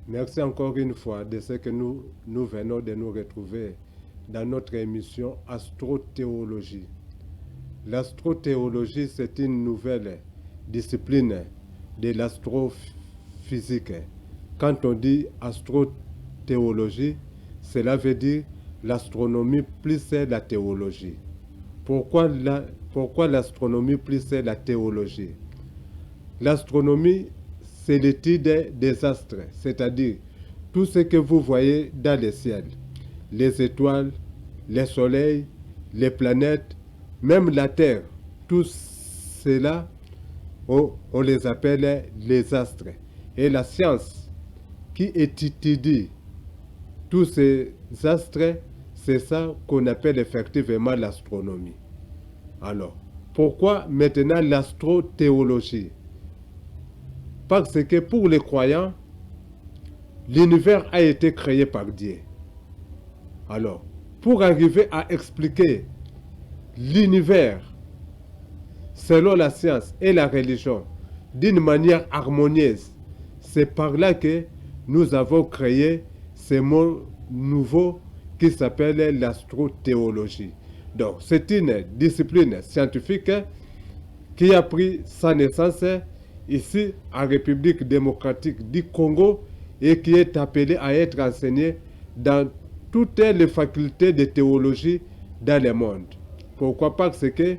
Merci encore une fois de ce que nous venons de nous retrouver dans notre émission Astrothéologie. L'astrothéologie, c'est une nouvelle discipline de l'astrophysique. Quand on dit astrothéologie, cela veut dire l'astronomie plus la théologie. Pourquoi l'astronomie plus la théologie? L'astronomie, c'est l'étude des astres, c'est-à-dire tout ce que vous voyez dans le ciel, les étoiles, les soleils, les planètes, même la Terre, tout cela, on les appelle les astres. Et la science qui étudie tous ces astres, c'est ça qu'on appelle effectivement l'astronomie. Alors, pourquoi maintenant l'astrothéologie? Parce que pour les croyants, l'univers a été créé par Dieu. Alors, pour arriver à expliquer l'univers selon la science et la religion d'une manière harmonieuse, c'est par là que nous avons créé ce mot nouveau qui s'appelle l'astrothéologie. Donc, c'est une discipline scientifique qui a pris sa naissance ici en République démocratique du Congo et qui est appelée à être enseignée dans toutes les facultés de théologie dans le monde. Pourquoi? Parce que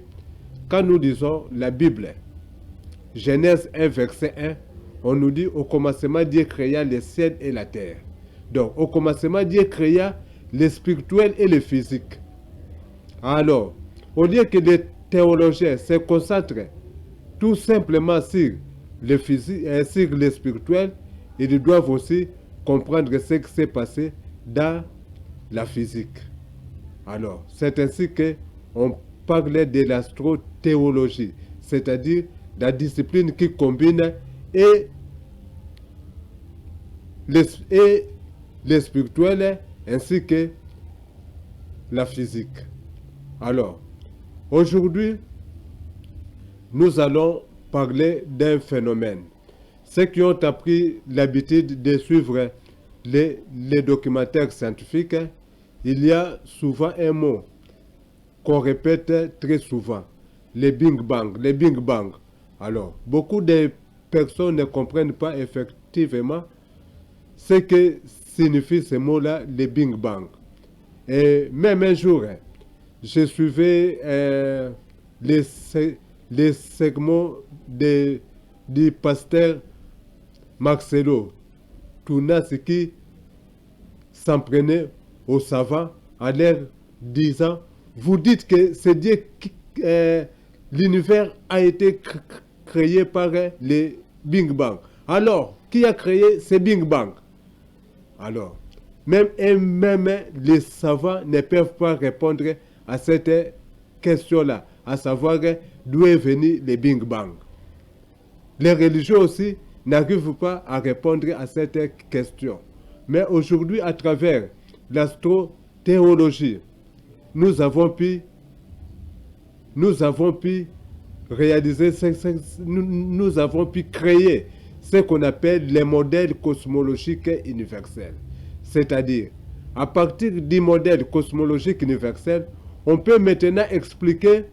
quand nous disons la Bible, Genèse 1, verset 1, on nous dit au commencement Dieu créa le ciel et la terre. Donc au commencement Dieu créa le spirituel et le physique. Alors, au lieu que les théologiens se concentrent tout simplement sur le physique et sur le spirituel, ils doivent aussi comprendre ce qui s'est passé dans la physique. Alors, c'est ainsi qu'on parlait de l'astrothéologie, c'est-à-dire la discipline qui combine et le spirituel ainsi que la physique. Alors, aujourd'hui, nous allons parler d'un phénomène. Ceux qui ont appris l'habitude de suivre les documentaires scientifiques, il y a souvent un mot qu'on répète très souvent, le Big Bang, le Big Bang. Alors, beaucoup de personnes ne comprennent pas effectivement ce que signifie ce mot-là, le Big Bang. Et même un jour, je suivais les segments du pasteur Marcelo Tounas qui s'en prenait aux savants en leur disant: vous dites que c'est Dieu qui l'univers a été créé par le Big Bang. Alors, qui a créé ce Big Bang? Alors, même les savants ne peuvent pas répondre à cette question-là, à savoir d'où est venu le Big Bang. Les religieux aussi n'arrivent pas à répondre à cette question. Mais aujourd'hui, à travers l'astrothéologie, nous avons pu réaliser, nous avons pu créer ce qu'on appelle les modèles cosmologiques universels. C'est-à-dire, à partir du modèle cosmologique universel, on peut maintenant expliquer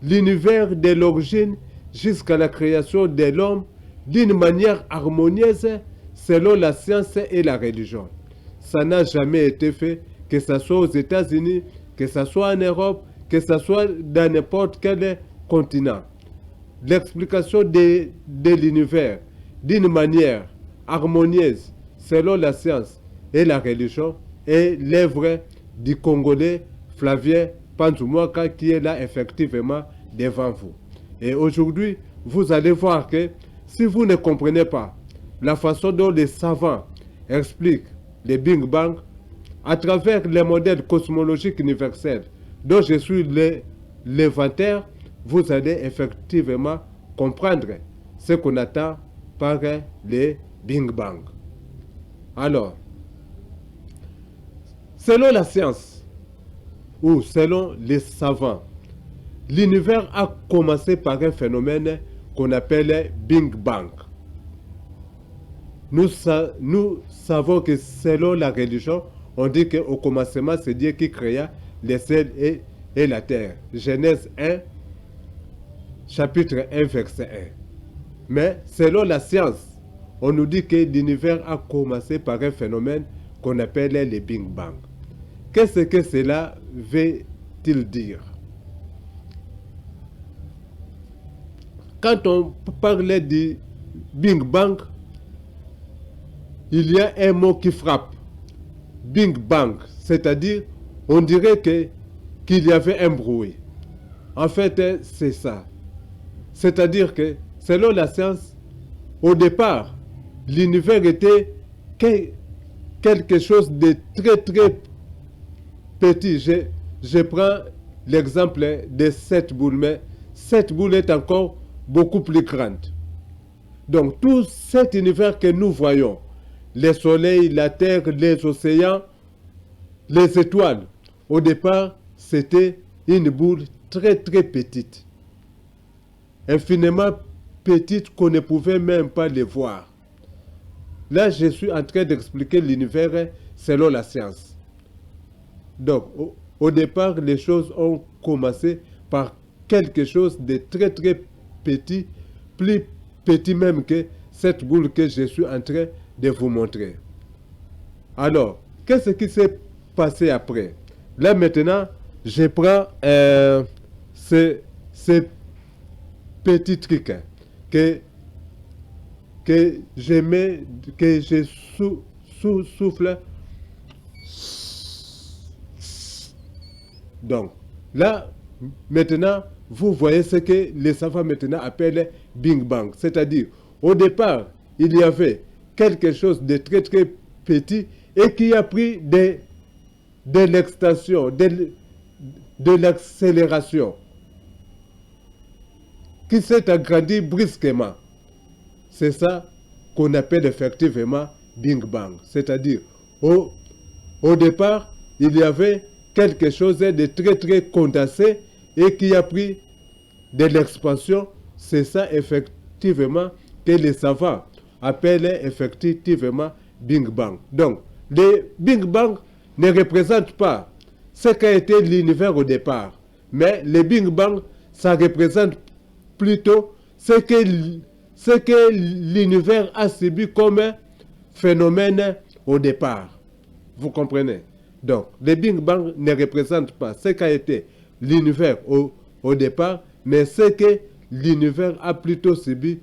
l'univers de l'origine jusqu'à la création de l'homme d'une manière harmonieuse selon la science et la religion. Ça n'a jamais été fait, que ce soit aux États-Unis, que ce soit en Europe, que ce soit dans n'importe quel continent. L'explication de l'univers d'une manière harmonieuse selon la science et la religion est l'œuvre du Congolais Flavien Panzumwaka qui est là effectivement devant vous. Et aujourd'hui, vous allez voir que si vous ne comprenez pas la façon dont les savants expliquent le Big Bang, à travers les modèles cosmologiques universels dont je suis l'inventeur, vous allez effectivement comprendre ce qu'on attend par le Big Bang. Alors, selon la science ou selon les savants, l'univers a commencé par un phénomène qu'on appelle Big Bang. nous savons que selon la religion, on dit qu'au commencement, c'est Dieu qui créa les ciels et la terre. Genèse 1, chapitre 1, verset 1. Mais selon la science, on nous dit que l'univers a commencé par un phénomène qu'on appelle le Big Bang. Qu'est-ce que cela veut-il dire? Quand on parle du Big Bang, il y a un mot qui frappe. Big Bang, c'est-à-dire, on dirait qu'il y avait un bruit. En fait, c'est ça. C'est-à-dire que, selon la science, au départ, l'univers était quelque chose de très très petit. Je prends l'exemple de cette boule, mais cette boule est encore beaucoup plus grande. Donc tout cet univers que nous voyons, les soleils, la terre, les océans, les étoiles, au départ, c'était une boule très très petite. Infiniment petite qu'on ne pouvait même pas les voir. Là, je suis en train d'expliquer l'univers selon la science. Donc, au départ, les choses ont commencé par quelque chose de très très petit, plus petit même que cette boule que je suis en train de vous montrer. Alors, qu'est-ce qui s'est passé après? Là maintenant, je prends ce petit truc que je mets, que je souffle. Donc, là, maintenant, vous voyez ce que les savants maintenant appellent Big Bang. C'est-à-dire, au départ, il y avait quelque chose de très très petit et qui a pris de l'extension, de l'accélération, qui s'est agrandi brusquement. C'est ça qu'on appelle effectivement Big Bang. C'est-à-dire, au départ, il y avait quelque chose de très très condensé et qui a pris de l'expansion. C'est ça effectivement que les savants appellent effectivement Big Bang. Donc, le Big Bang ne représente pas ce qu'a été l'univers au départ, mais le Big Bang, ça représente plutôt ce que l'univers a subi comme phénomène au départ. Vous comprenez? Donc, le Big Bang ne représente pas ce qu'a été l'univers au départ, mais ce que l'univers a plutôt subi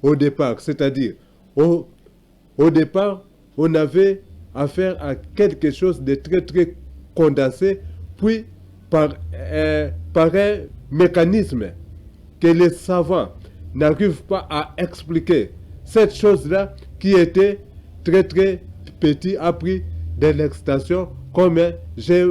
au départ. C'est-à-dire, au départ, on avait affaire à quelque chose de très très condensé, puis par un mécanisme que les savants n'arrivent pas à expliquer, cette chose-là qui était très très petit a pris de l'extension, comme j'ai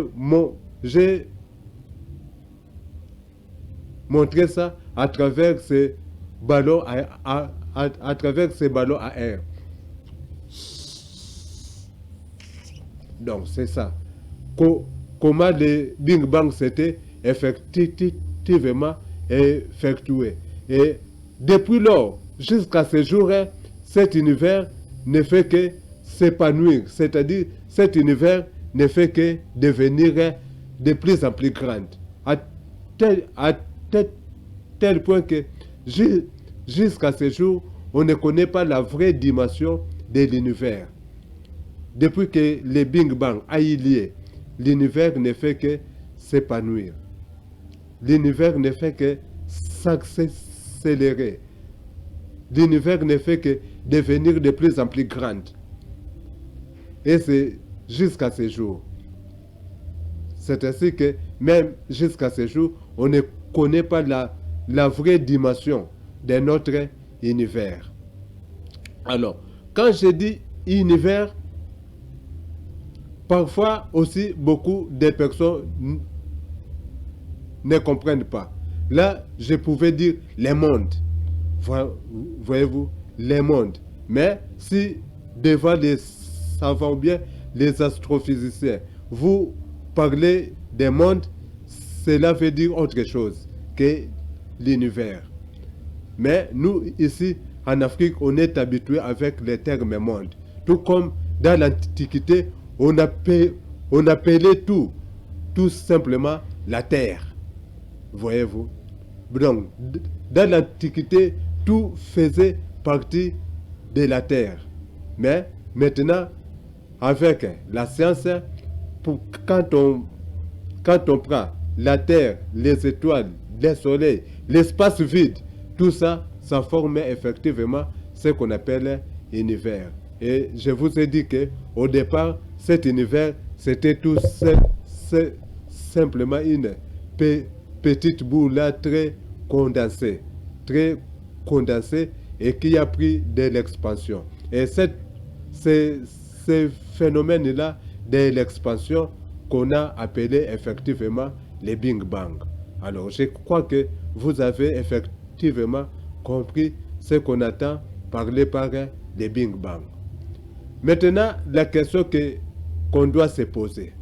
montré ça à travers ces ballons à travers ces ballons à air. Donc c'est ça. Comment le Big Bang s'était effectivement effectué. Et depuis lors, jusqu'à ce jour, cet univers ne fait que s'épanouir. C'est-à-dire, cet univers ne fait que devenir de plus en plus grand. À tel point que jusqu'à ce jour, on ne connaît pas la vraie dimension de l'univers. Depuis que le Big Bang a eu lieu, l'univers ne fait que s'épanouir. L'univers ne fait que s'accélérer. L'univers ne fait que devenir de plus en plus grand. Et c'est jusqu'à ce jour. C'est ainsi que même jusqu'à ce jour, on ne connaît pas la vraie dimension de notre univers. Alors, quand je dis univers, parfois aussi beaucoup de personnes ne comprennent pas. Là, je pouvais dire les mondes. Voyez-vous, les mondes. Mais si devant les savants bien, les astrophysiciens, vous parlez des mondes, cela veut dire autre chose que l'univers. Mais nous, ici, en Afrique, on est habitué avec les termes monde. Tout comme dans l'Antiquité, on appelait tout simplement la terre. Voyez-vous? Donc, dans l'Antiquité, tout faisait partie de la terre. Mais maintenant, avec la science, quand on prend la terre, les étoiles, le soleil, l'espace vide, tout ça, ça forme effectivement ce qu'on appelle univers. Et je vous ai dit qu'au départ, cet univers, c'était tout simplement une petite boule là, très condensée et qui a pris de l'expansion. Et ce phénomène-là de l'expansion qu'on a appelé effectivement le Big Bang. Alors, je crois que vous avez effectivement compris ce qu'on attend parler par le Big Bang. Maintenant, la question qu'on doit se poser.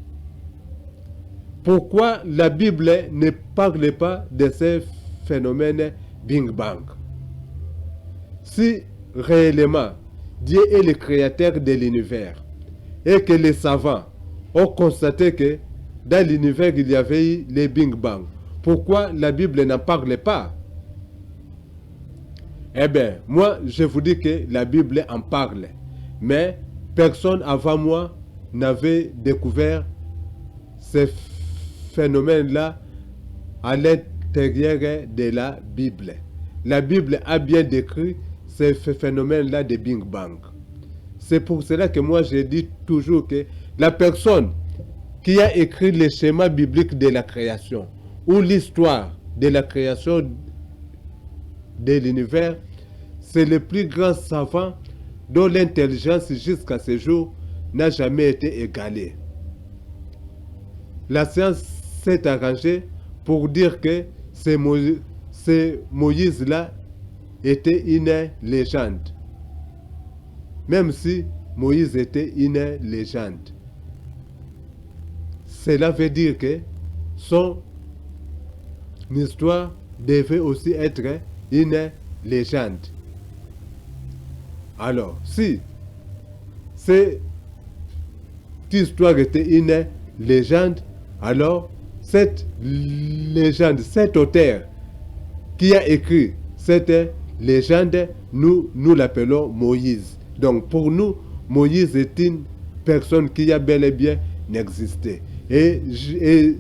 Pourquoi la Bible ne parle pas de ce phénomène Big Bang? Si réellement Dieu est le créateur de l'univers et que les savants ont constaté que dans l'univers il y avait eu le Big Bang, pourquoi la Bible n'en parle pas? Eh bien, moi je vous dis que la Bible en parle, mais personne avant moi n'avait découvert ce phénomène-là à l'intérieur de la Bible. La Bible a bien décrit ce phénomène-là de Big Bang. C'est pour cela que moi je dis toujours que la personne qui a écrit le schéma biblique de la création ou l'histoire de la création de l'univers, c'est le plus grand savant dont l'intelligence jusqu'à ce jour n'a jamais été égalée. La science s'est arrangée pour dire que ce Moïse-là était une légende. Même si Moïse était une légende. Cela veut dire que son histoire devait aussi être une légende. Alors, si cette histoire était une légende, alors cette légende, cet auteur qui a écrit cette légende, nous l'appelons Moïse. Donc pour nous, Moïse est une personne qui a bel et bien existé. Et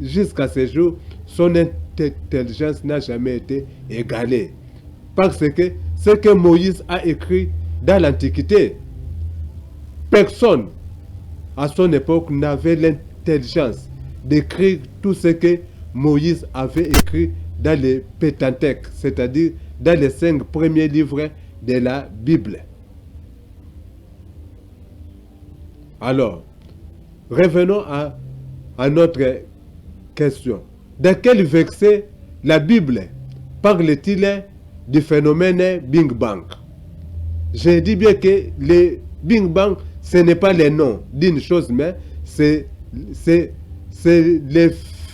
jusqu'à ce jour, son intelligence n'a jamais été égalée. Parce que ce que Moïse a écrit dans l'Antiquité, personne à son époque n'avait l'intelligence d'écrire tout ce que Moïse avait écrit dans le Pentateuque, c'est-à-dire dans les 5 premiers livres de la Bible. Alors, revenons à notre question. Dans quel verset la Bible parle-t-il du phénomène Big Bang? Je dis bien que le Big Bang, ce n'est pas le nom d'une chose, mais c'est le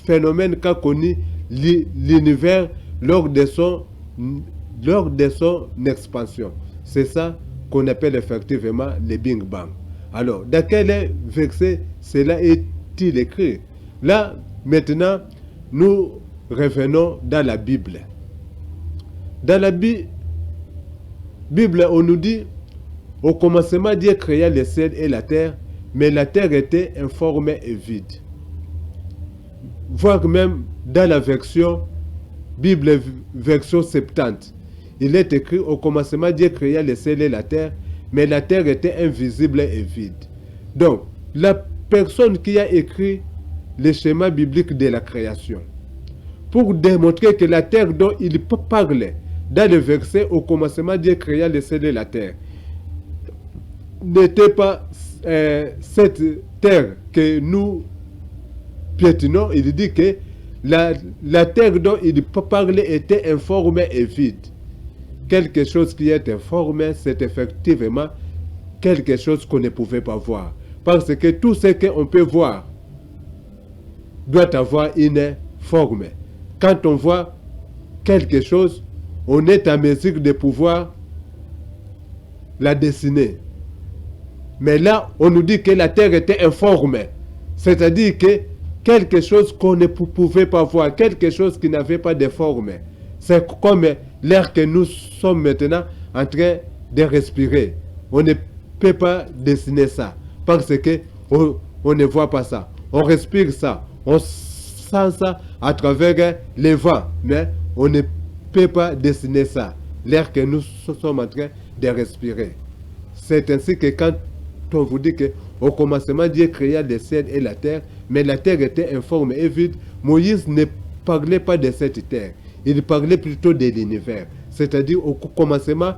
phénomène qu'a connu l'univers lors de son expansion. C'est ça qu'on appelle effectivement le Big Bang. Alors, dans quel verset cela est-il écrit? Là, maintenant, nous revenons dans la Bible. Dans la Bible, on nous dit, au commencement, Dieu créa le ciel et la terre, mais la terre était informe et vide. Voire même dans la version Bible, version 70, il est écrit, au commencement, Dieu créa le ciel et la terre, mais la terre était invisible et vide. Donc, la personne qui a écrit le schéma biblique de la création, pour démontrer que la terre dont il parle dans le verset, au commencement, Dieu créa le ciel et la terre, n'était pas cette terre que nous piétinons. Il dit que la terre dont il parlait était informe et vide. Quelque chose qui est informe, c'est effectivement quelque chose qu'on ne pouvait pas voir. Parce que tout ce qu'on peut voir doit avoir une forme. Quand on voit quelque chose, on est en mesure de pouvoir la dessiner. Mais là, on nous dit que la terre était informe. C'est-à-dire que quelque chose qu'on ne pouvait pas voir, quelque chose qui n'avait pas de forme. C'est comme l'air que nous sommes maintenant en train de respirer. On ne peut pas dessiner ça parce que on ne voit pas ça. On respire ça, on sent ça à travers les vents, mais on ne peut pas dessiner ça, l'air que nous sommes en train de respirer. C'est ainsi que quand on vous dit qu'au commencement, Dieu créa le ciel et la terre, mais la terre était informe et vide, Moïse ne parlait pas de cette terre, il parlait plutôt de l'univers. C'est-à-dire au commencement,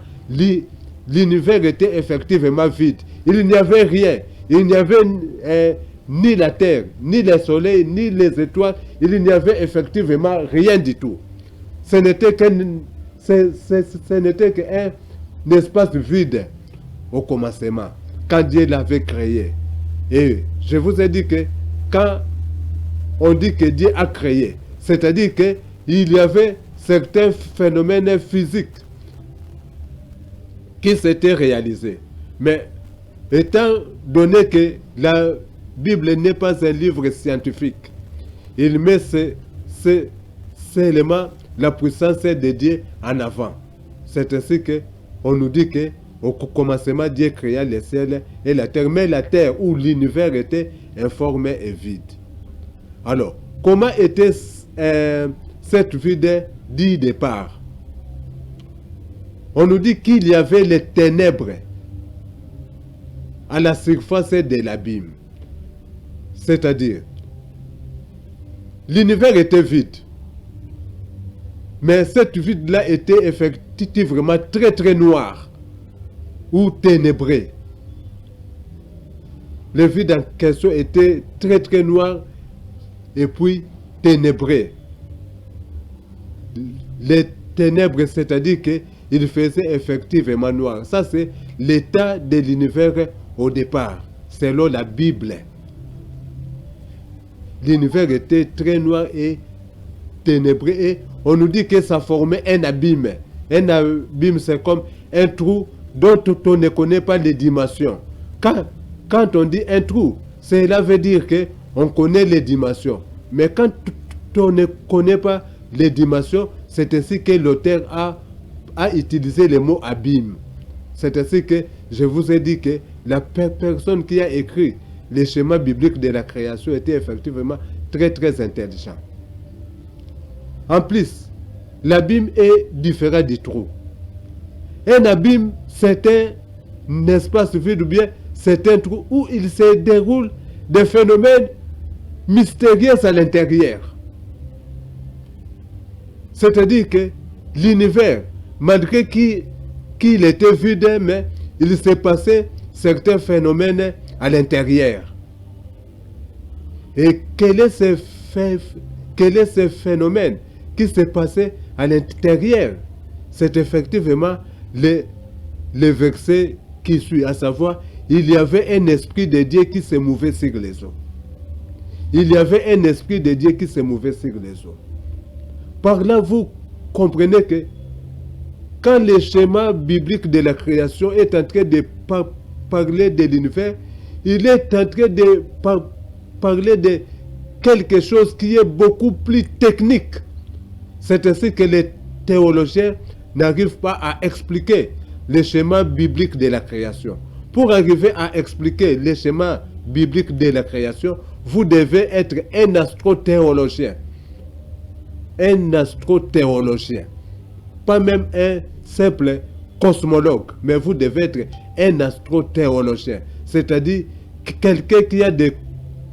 l'univers était effectivement vide. Il n'y avait rien. Il n'y avait ni la terre, ni le soleil, ni les étoiles. Il n'y avait effectivement rien du tout. Ce n'était qu'un espace vide au commencement, quand Dieu l'avait créé. Et je vous ai dit que quand on dit que Dieu a créé, c'est-à-dire qu'il y avait certains phénomènes physiques qui s'étaient réalisés. Mais étant donné que la Bible n'est pas un livre scientifique, il met ces éléments, la puissance de Dieu en avant. C'est ainsi qu'on nous dit qu'au commencement, Dieu créa le ciel et la terre, mais la terre où l'univers était informe et vide. Alors, comment était cette vide du départ? On nous dit qu'il y avait les ténèbres à la surface de l'abîme. C'est-à-dire, l'univers était vide. Mais cette vide-là était effectivement très très noire ou ténébré. Le vide en question était très très noir et puis ténébré. Les ténèbres, c'est-à-dire qu'il faisait effectivement noir. Ça, c'est l'état de l'univers au départ, selon la Bible. L'univers était très noir et ténébré et on nous dit que ça formait un abîme. Un abîme, c'est comme un trou dont on ne connaît pas les dimensions. Quand on dit un trou, cela veut dire qu'on connaît les dimensions. Mais quand on ne connaît pas les dimensions, c'est ainsi que l'auteur a utilisé le mot abîme. C'est ainsi que je vous ai dit que la personne qui a écrit les schémas bibliques de la création était effectivement très très intelligent. En plus, l'abîme est différent du trou. Un abîme, c'est un espace vide ou bien c'est un trou où il se déroule des phénomènes mystérieux à l'intérieur. C'est-à-dire que l'univers, malgré qu'il était vide, mais il s'est passé certains phénomènes à l'intérieur. Et quel est ce phénomène qui s'est passé à l'intérieur? C'est effectivement le verset qui suit, à savoir, il y avait un esprit de Dieu qui se mouvait sur les eaux. Il y avait un esprit de Dieu qui se mouvait sur les eaux. Par là, vous comprenez que quand le schéma biblique de la création est en train de parler de l'univers, il est en train de parler de quelque chose qui est beaucoup plus technique. C'est ainsi que les théologiens n'arrivent pas à expliquer le schéma biblique de la création. Pour arriver à expliquer le schéma biblique de la création, vous devez être un astrothéologien. Un astrothéologien. Pas même un simple cosmologue, mais vous devez être un astrothéologien. C'est-à-dire quelqu'un qui a des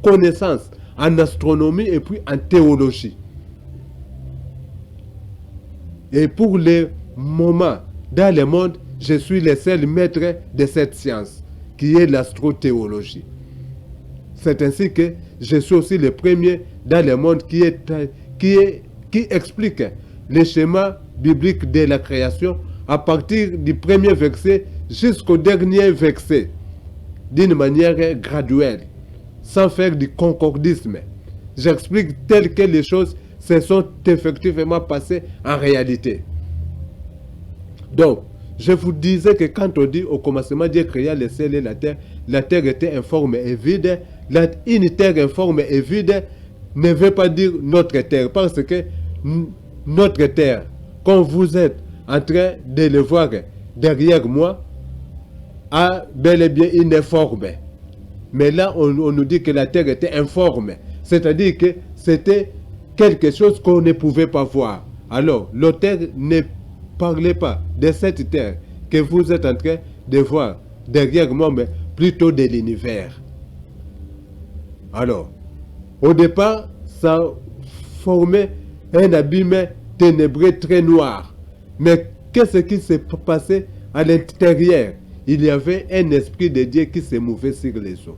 connaissances en astronomie et puis en théologie. Et pour le moment, dans le monde, je suis le seul maître de cette science, qui est l'astrothéologie. C'est ainsi que je suis aussi le premier dans le monde qui explique le schéma biblique de la création à partir du premier verset jusqu'au dernier verset, d'une manière graduelle, sans faire du concordisme. J'explique tel que les choses se sont effectivement passées en réalité. Donc, Je vous disais que quand on dit au commencement Dieu créa le ciel et la terre était informe et vide. Une terre informe et vide ne veut pas dire notre terre, parce que notre terre, quand vous êtes en train de le voir derrière moi, a bel et bien une forme. Mais là, on nous dit que la terre était informe, c'est-à-dire que c'était quelque chose qu'on ne pouvait pas voir. Alors, l'auteur ne parlait pas de cette terre que vous êtes en train de voir derrière moi, mais plutôt de l'univers. Alors, au départ, ça formait un abîme ténébreux très noir. Mais qu'est-ce qui s'est passé à l'intérieur? Il y avait un esprit de Dieu qui se mouvait sur les eaux.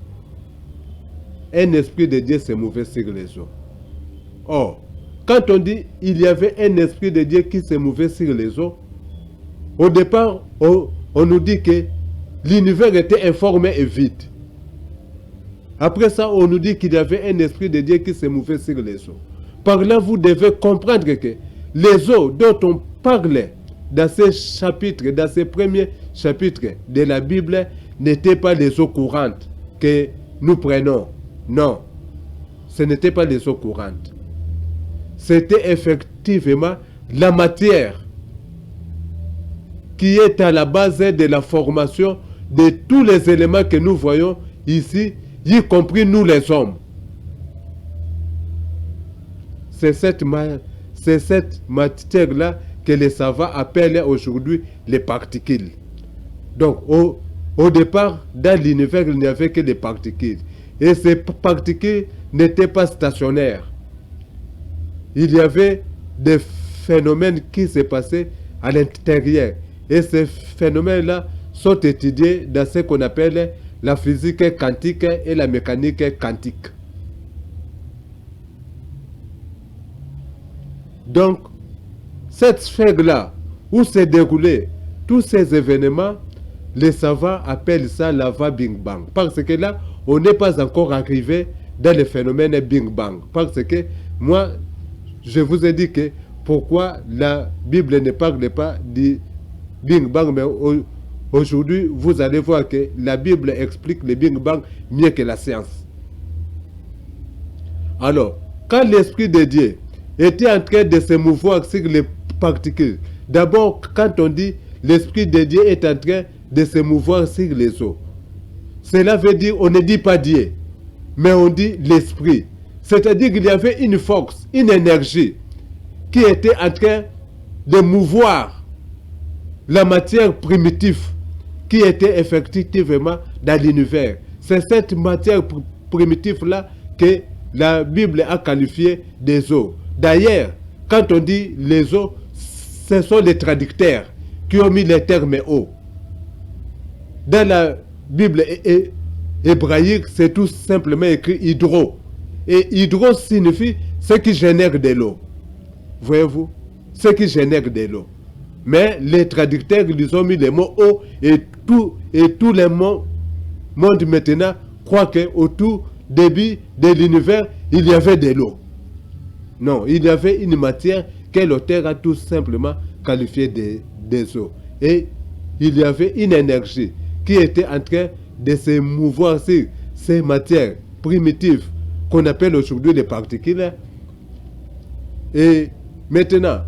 Un esprit de Dieu se mouvait sur les eaux. Or, quand on dit il y avait un esprit de Dieu qui se mouvait sur les eaux, au départ, on nous dit que l'univers était informe et vide. Après ça, on nous dit qu'il y avait un esprit de Dieu qui se mouvait sur les eaux. Par là, vous devez comprendre que les eaux dont on parlait dans ces chapitres, dans ces premiers chapitres de la Bible, n'étaient pas les eaux courantes que nous prenons. Non, ce n'était pas les eaux courantes. C'était effectivement la matière qui est à la base de la formation de tous les éléments que nous voyons ici, y compris nous les hommes. C'est cette matière-là que les savants appellent aujourd'hui les particules. Donc, au départ, dans l'univers, il n'y avait que des particules. Et ces particules n'étaient pas stationnaires. Il y avait des phénomènes qui se passaient à l'intérieur. Et ces phénomènes-là sont étudiés dans ce qu'on appelle la physique quantique et la mécanique quantique. Donc, cette sphère-là, où se déroulaient tous ces événements, les savants appellent ça l'ava Big Bang. Parce que là, on n'est pas encore arrivé dans le phénomène Big Bang. Parce que moi, je vous ai dit que pourquoi la Bible ne parle pas du Big Bang, mais aujourd'hui, vous allez voir que la Bible explique le Big Bang mieux que la science. Alors, quand l'Esprit de Dieu était en train de se mouvoir sur les particules, d'abord, quand on dit l'Esprit de Dieu est en train de se mouvoir sur les eaux, cela veut dire, on ne dit pas Dieu, mais on dit l'Esprit. C'est-à-dire qu'il y avait une force, une énergie qui était en train de mouvoir la matière primitive qui était effectivement dans l'univers. C'est cette matière primitive-là que la Bible a qualifiée des eaux. D'ailleurs, quand on dit les eaux, ce sont les traducteurs qui ont mis les termes eau. Dans la Bible hébraïque, c'est tout simplement écrit hydro. Et hydro signifie ce qui génère de l'eau. Voyez-vous? Ce qui génère de l'eau. Mais les traducteurs, ils ont mis les mots eau et tout le monde maintenant croit qu'au tout début de l'univers, il y avait de l'eau. Non, il y avait une matière que l'auteur a tout simplement qualifiée des eaux. Et il y avait une énergie qui était en train de se mouvoir sur ces matières primitives qu'on appelle aujourd'hui les particules. Et maintenant,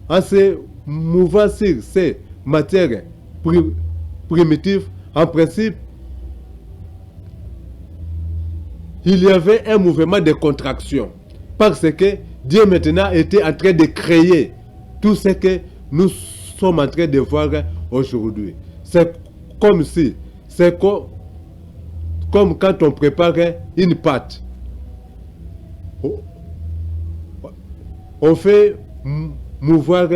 en se mouvant sur ces matières primitives, en principe, il y avait un mouvement de contraction. Parce que Dieu maintenant était en train de créer tout ce que nous sommes en train de voir aujourd'hui. C'est comme si, c'est comme quand on prépare une pâte. On fait mouvoir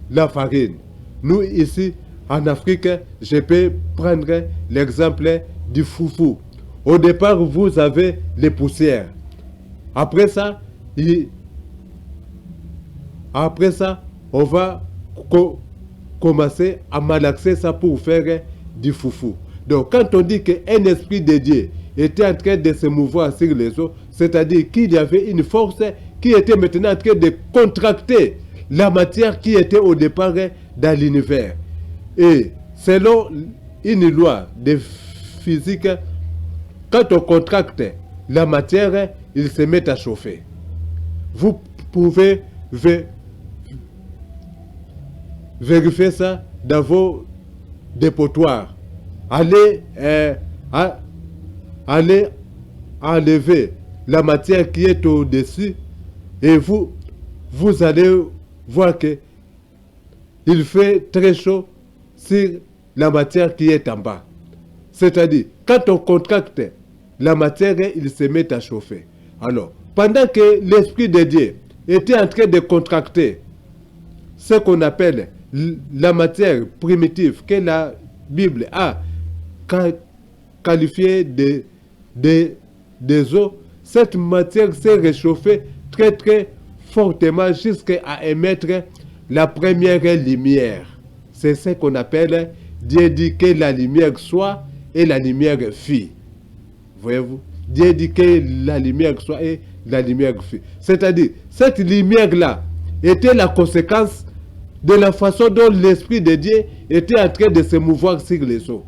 la farine. Nous, ici, en Afrique, je peux prendre l'exemple du foufou. Au départ, vous avez les poussières. Après ça, on va commencer à malaxer ça pour faire du foufou. Donc, quand on dit qu'un esprit de Dieu était en train de se mouvoir sur les eaux, c'est-à-dire qu'il y avait une force qui était maintenant en train de contracter la matière qui était au départ dans l'univers. Et selon une loi de physique, quand on contracte la matière, il se met à chauffer. Vous pouvez vérifier ça dans vos dépotoirs. Allez enlever la matière qui est au-dessus et vous allez voir que il fait très chaud sur la matière qui est en bas. C'est-à-dire, quand on contracte la matière, il se met à chauffer. Alors, pendant que l'Esprit de Dieu était en train de contracter ce qu'on appelle la matière primitive que la Bible a qualifiée des eaux, cette matière s'est réchauffée très très fortement jusqu'à émettre la première lumière. C'est ce qu'on appelle, Dieu dit que la lumière soit et la lumière fut. Voyez-vous? Dieu dit que la lumière soit et la lumière fut. C'est-à-dire, cette lumière-là était la conséquence de la façon dont l'Esprit de Dieu était en train de se mouvoir sur les eaux.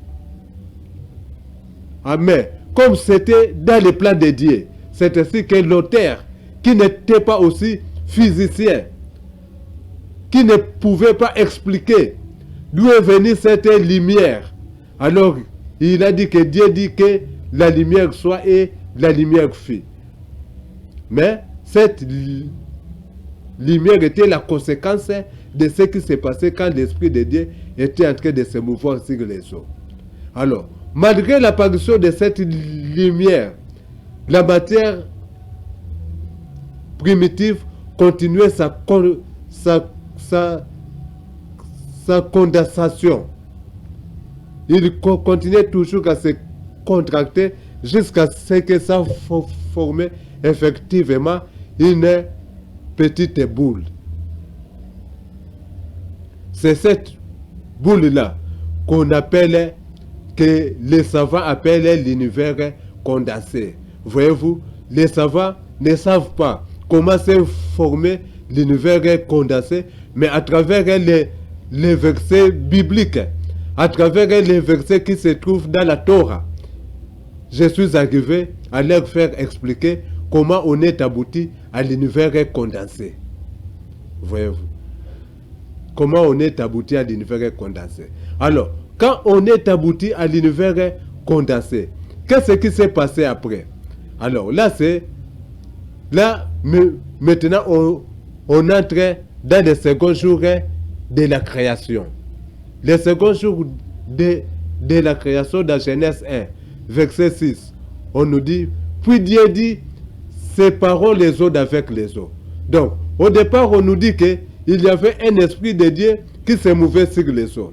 Amen. Comme c'était dans le plan de Dieu, c'est ainsi que l'auteur, qui n'était pas aussi physicien, qui ne pouvait pas expliquer d'où est venue cette lumière, alors il a dit que Dieu dit que la lumière soit et la lumière fut. Mais cette lumière était la conséquence de ce qui s'est passé quand l'Esprit de Dieu était en train de se mouvoir sur les eaux. Alors, malgré l'apparition de cette lumière, la matière primitive continuait sa condensation. Il continuait toujours à se contracter jusqu'à ce que ça formait effectivement une petite boule. C'est cette boule-là qu'on appelle, que les savants appellent l'univers condensé. Voyez-vous, les savants ne savent pas comment s'est formé l'univers condensé, mais à travers les versets bibliques, à travers les versets qui se trouvent dans la Torah, je suis arrivé à leur faire expliquer comment on est abouti à l'univers condensé. Voyez-vous, comment on est abouti à l'univers condensé. Alors, quand on est abouti à l'univers condensé, qu'est-ce qui s'est passé après? Alors là, maintenant, on entre dans le second jour de la création. Le second jour de la création, dans Genèse 1, verset 6, on nous dit, puis Dieu dit, séparons les eaux d'avec les eaux. Donc, au départ, on nous dit qu'il y avait un esprit de Dieu qui se mouvait sur les eaux.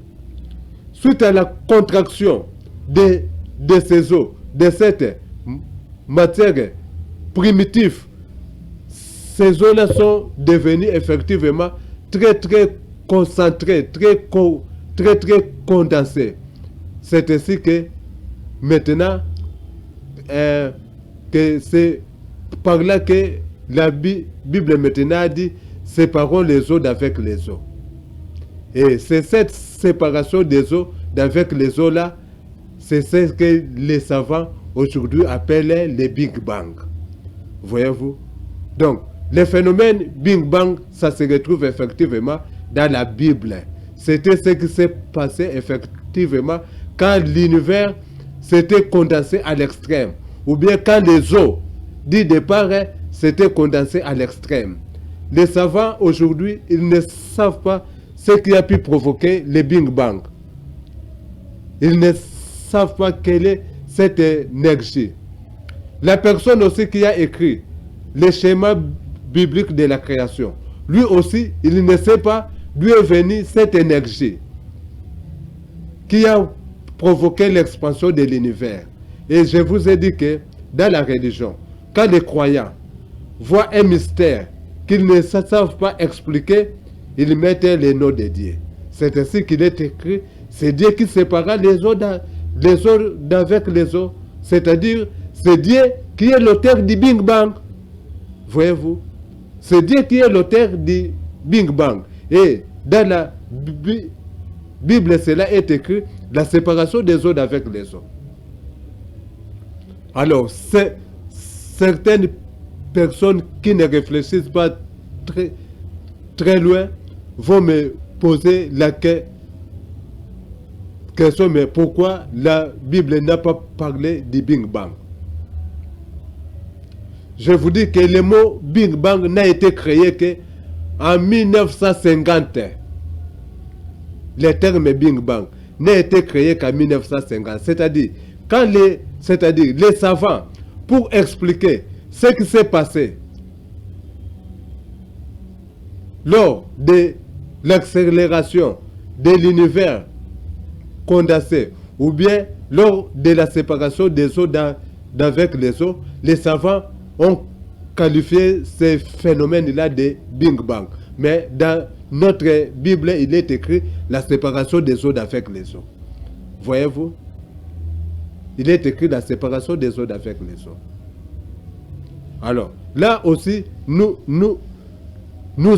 Suite à la contraction de ces eaux, de cette matière primitive, ces eaux-là sont devenues effectivement très très concentrées, très condensées. C'est ainsi que maintenant, que c'est par là que la Bible maintenant a dit, séparons les eaux d'avec les eaux. Et c'est cette séparation des eaux d'avec les eaux là, c'est ce que les savants aujourd'hui appellent le Big Bang. Voyez-vous? Donc, le phénomène Big Bang, ça se retrouve effectivement dans la Bible. C'était ce qui s'est passé effectivement quand l'univers s'était condensé à l'extrême, ou bien quand les eaux du départ s'étaient condensées à l'extrême. Les savants aujourd'hui, ils ne savent pas ce qui a pu provoquer le Big Bang. Ils ne savent pas quelle est cette énergie. La personne aussi qui a écrit le schéma biblique de la création, lui aussi, il ne sait pas d'où est venue cette énergie qui a provoqué l'expansion de l'univers. Et je vous ai dit que dans la religion, quand les croyants voient un mystère qu'ils ne savent pas expliquer, ils mettent les noms de Dieu. C'est ainsi qu'il est écrit, c'est Dieu qui sépara les eaux d'avec les eaux. C'est-à-dire, c'est Dieu qui est l'auteur du Big Bang. Voyez-vous? C'est Dieu qui est l'auteur du Big Bang. Et dans la Bible, cela est écrit, la séparation des eaux avec les eaux. Alors, certaines personnes qui ne réfléchissent pas très loin vont me poser la question, mais pourquoi la Bible n'a pas parlé du Big Bang? Je vous dis que le mot Big Bang n'a été créé qu'en 1950. Le terme Big Bang n'a été créé qu'en 1950. C'est-à-dire, les savants, pour expliquer ce qui s'est passé lors de l'accélération de l'univers condensé, ou bien lors de la séparation des eaux d'avec les eaux, les savants ont qualifié ces phénomènes-là de Big Bang. Mais dans notre Bible, il est écrit la séparation des eaux avec les eaux. Voyez-vous? Il est écrit la séparation des eaux avec les eaux. Alors, là aussi, nous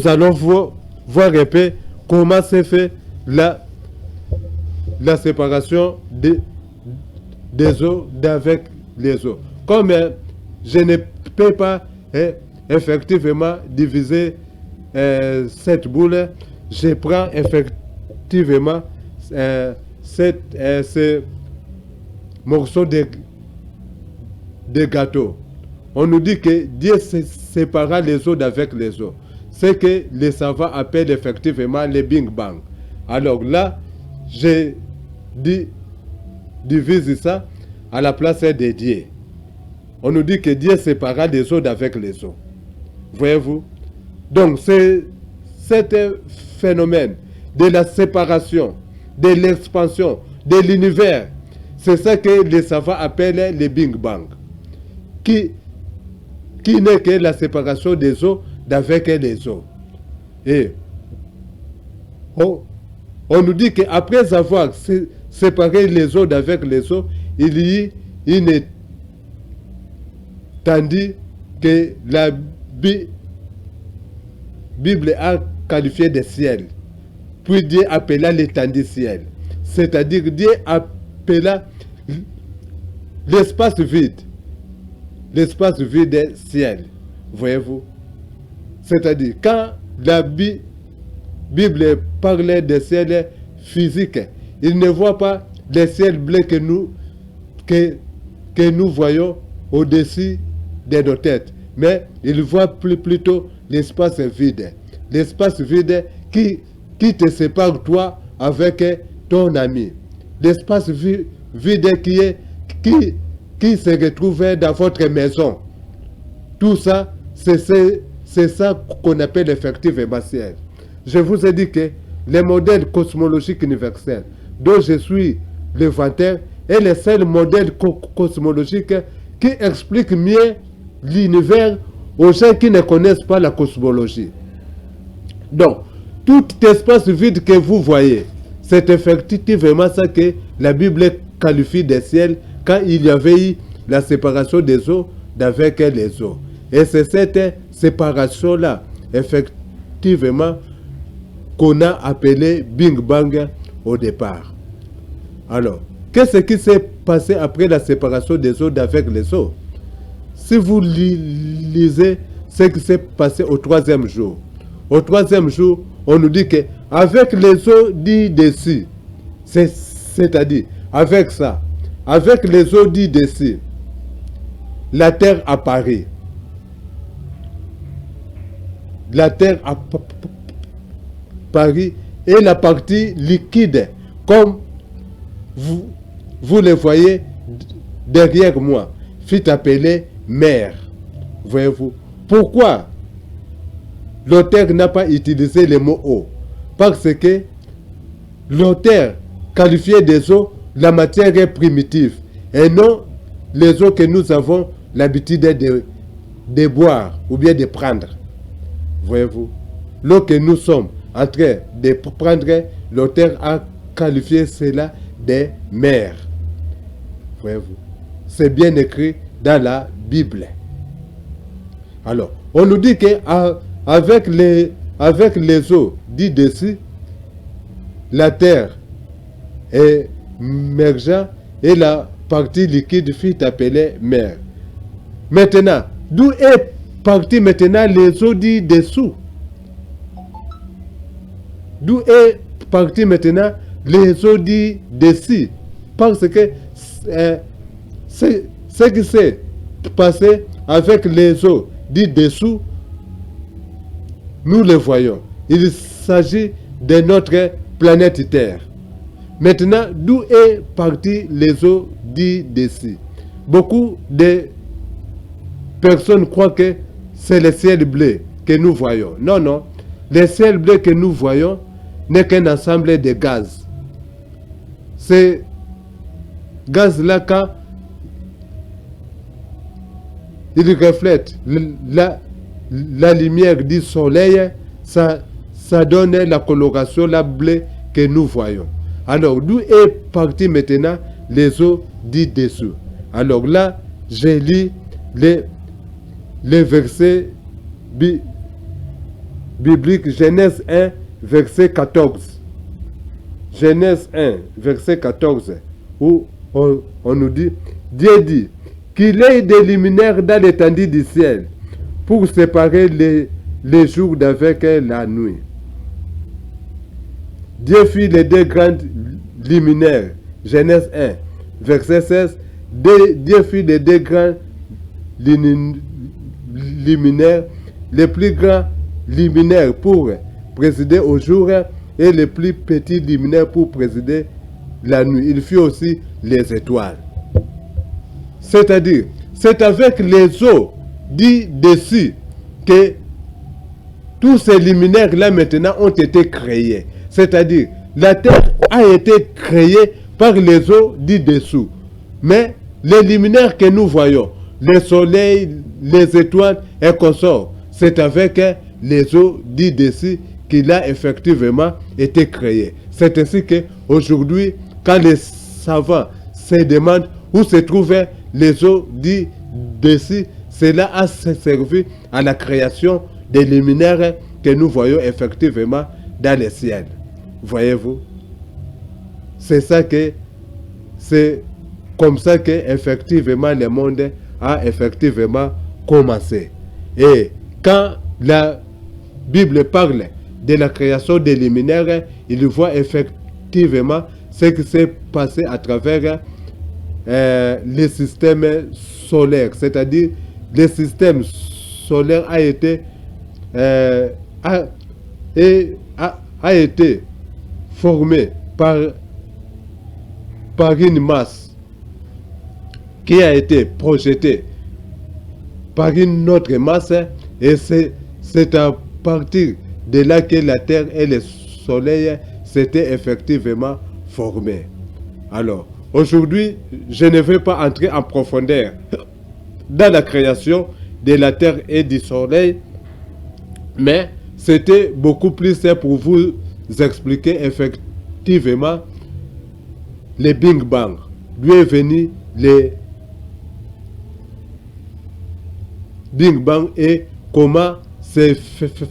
allons voir un peu comment se fait la séparation des eaux d'avec les eaux. Comme je ne peux pas effectivement diviser cette boule, je prends effectivement ce morceau de gâteau. On nous dit que Dieu sépara les eaux d'avec les eaux. C'est que les savants appellent effectivement le Big Bang. Alors là, je divise ça à la place de Dieu. On nous dit que Dieu sépara les eaux d'avec les eaux. Voyez-vous? Donc, c'est cet phénomène de la séparation, de l'expansion, de l'univers. C'est ça que les savants appellent le Big Bang. Qui n'est que la séparation des eaux d'avec les eaux. Et on nous dit qu'après avoir séparé les eaux d'avec les eaux, il y a une tandis que la Bible a qualifié de ciel. Puis Dieu appela l'étendue ciel. C'est-à-dire Dieu appela l'espace vide. L'espace vide est ciel. Voyez-vous? C'est-à-dire, quand la Bible parlait de ciel physique, il ne voit pas le ciel bleu que nous voyons au-dessus de nos têtes, mais il voit plutôt l'espace vide. L'espace vide qui te sépare toi avec ton ami. L'espace vide qui se retrouve dans votre maison. Tout ça, c'est ça qu'on appelle effectivement ciel. Je vous ai dit que le modèle cosmologique universel dont je suis le vanteur est le seul modèle cosmologique qui explique mieux l'univers aux gens qui ne connaissent pas la cosmologie. Donc, tout espace vide que vous voyez, c'est effectivement ça que la Bible qualifie de ciel quand il y avait eu la séparation des eaux d'avec les eaux. Et c'est cette séparation-là, effectivement, qu'on a appelé Big Bang au départ. Alors, qu'est-ce qui s'est passé après la séparation des eaux d'avec les eaux? Si vous lisez ce qui s'est passé au troisième jour, on nous dit que avec les eaux dit dessus, c'est-à-dire avec ça, avec les eaux dit dessus, la terre apparaît. La terre apparaît et la partie liquide, comme vous le voyez derrière moi, fut appelée mer. Voyez-vous? Pourquoi l'auteur n'a pas utilisé le mot eau? Parce que l'auteur qualifiait des eaux la matière primitive et non les eaux que nous avons l'habitude de boire ou bien de prendre. Voyez-vous? L'eau que nous sommes en train de prendre, l'auteur a qualifié cela de mer. Voyez-vous? C'est bien écrit dans la Bible. Alors, on nous dit qu'avec avec les eaux dit dessus, la terre émergea et la partie liquide fut appelée mer. Maintenant, d'où est parti maintenant les eaux dit dessous? D'où est parti maintenant les eaux dit dessus? Parce que ce qui s'est passé avec les eaux dit dessous, nous le voyons. Il s'agit de notre planète Terre. Maintenant, d'où est parti les eaux dit dessus? Beaucoup de personnes croient que c'est le ciel bleu que nous voyons. Non, non. Le ciel bleu que nous voyons n'est qu'un ensemble de gaz. Ces gaz-là, quand ils reflètent la lumière du soleil, ça donne la coloration, la bleue que nous voyons. Alors, d'où est parti maintenant les eaux dit dessous? Alors là, j'ai lu les versets bibliques, Genèse 1, verset 14. Genèse 1, verset 14, où on nous dit, Dieu dit qu'il ait des luminaires dans l'étendue du ciel pour séparer les jours d'avec la nuit. Dieu fit les deux grandes luminaires. Genèse 1, verset 16. Dieu fit les deux grands luminaires, les plus grands luminaires pour présider au jour et les plus petits luminaires pour présider la nuit. Il fit aussi les étoiles. C'est-à-dire, c'est avec les eaux dit dessus que tous ces luminaires-là maintenant ont été créés. C'est-à-dire, la terre a été créée par les eaux dit dessous. Mais les luminaires que nous voyons, le soleil, les étoiles et consorts, c'est avec les eaux dit dessus qu'il a effectivement été créé. C'est ainsi qu'aujourd'hui, quand les savants se demandent où se trouvaient les eaux dit dessus, cela a servi à la création des luminaires que nous voyons effectivement dans le ciel. Voyez-vous? C'est comme ça que effectivement le monde a effectivement commencé. Et quand la Bible parle de la création des luminaires, il voit effectivement ce qui s'est passé à travers le système solaire. C'est-à-dire, le système solaire a été formé par une masse qui a été projetée par une autre masse, et c'est à partir de là que la Terre et le Soleil s'étaient effectivement formés. Alors, aujourd'hui, je ne vais pas entrer en profondeur dans la création de la Terre et du Soleil, mais c'était beaucoup plus pour vous expliquer effectivement le Big Bang, d'où est venu le Big Bang et comment ce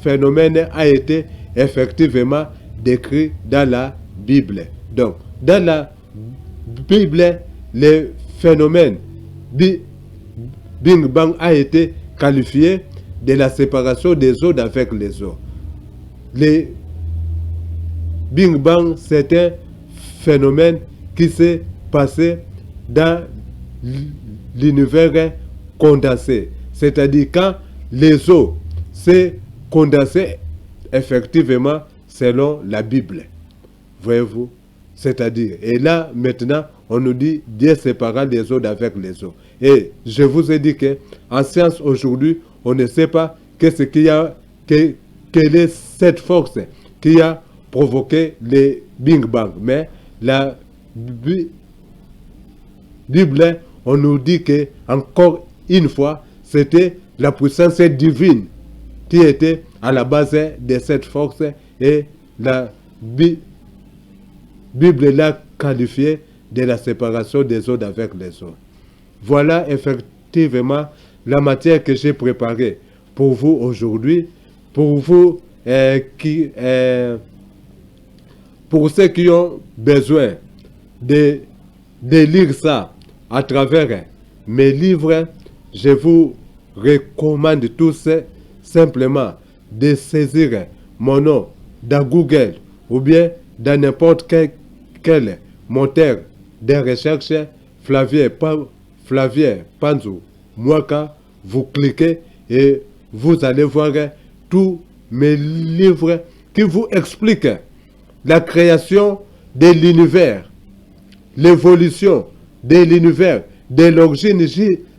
phénomène a été effectivement décrit dans la Bible. Donc, dans la Bible, le phénomène du Big Bang a été qualifié de la séparation des eaux d'avec les eaux. Le Big Bang, c'est un phénomène qui s'est passé dans l'univers condensé. C'est-à-dire quand les eaux s'est condensées effectivement selon la Bible. Voyez-vous? C'est-à-dire, et là maintenant, on nous dit Dieu sépara les eaux d'avec les eaux. Et je vous ai dit que en science aujourd'hui, on ne sait pas qu'est-ce qu'il y a, quelle est cette force qui a provoqué le Big Bang. Mais la Bible, on nous dit que encore une fois, c'était la puissance divine qui était à la base de cette force, et la Bible l'a qualifié de la séparation des eaux d'avec les eaux. Voilà effectivement la matière que j'ai préparée pour vous aujourd'hui, pour vous pour ceux qui ont besoin de lire ça à travers mes livres, je vous recommande tous simplement de saisir mon nom dans Google ou bien dans n'importe quel moteur de recherche, Flavien Panzou Mwaka. Vous cliquez et vous allez voir tous mes livres qui vous expliquent la création de l'univers, l'évolution de l'univers, de l'origine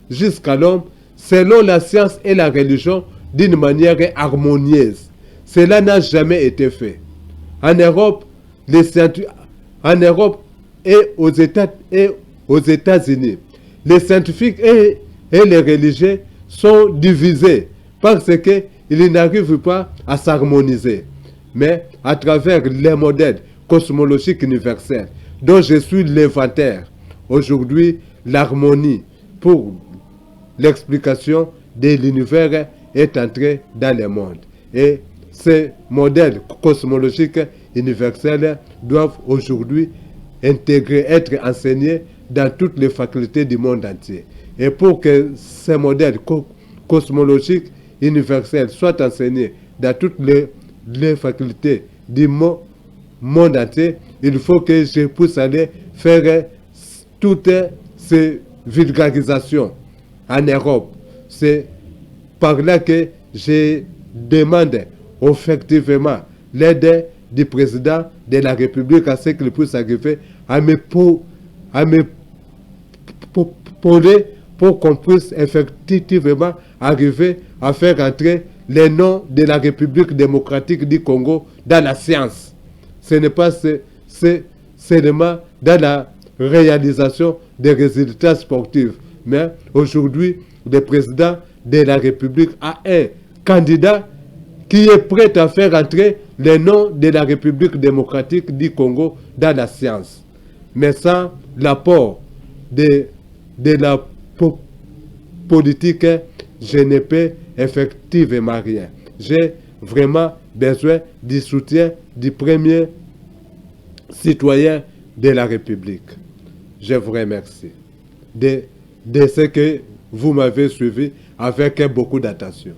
jusqu'à l'homme, selon la science et la religion, d'une manière harmonieuse. Cela n'a jamais été fait. En Europe, et aux États-Unis, les scientifiques et les religieux sont divisés parce qu'ils n'arrivent pas à s'harmoniser. Mais à travers les modèles cosmologiques universels dont je suis l'inventeur, aujourd'hui, l'harmonie pour l'explication de l'univers est entrée dans le monde. Et ces modèles cosmologiques universels doivent aujourd'hui être enseignés dans toutes les facultés du monde entier. Et pour que ces modèles cosmologiques universels soient enseignés dans toutes les facultés du monde entier, il faut que je puisse aller faire toutes ces vulgarisations en Europe. C'est par là que je demande effectivement l'aide du président de la République à ce qu'il puisse arriver à me poser pour qu'on puisse effectivement arriver à faire entrer les noms de la République démocratique du Congo dans la science. Ce n'est pas seulement dans la réalisation des résultats sportifs, mais aujourd'hui, le président de la République a un candidat qui est prêt à faire entrer les noms de la République démocratique du Congo dans la science. Mais sans l'apport de la politique, je ne peux effectivement rien. J'ai vraiment besoin du soutien du premier citoyen de la République. Je vous remercie de ce que vous m'avez suivi avec beaucoup d'attention.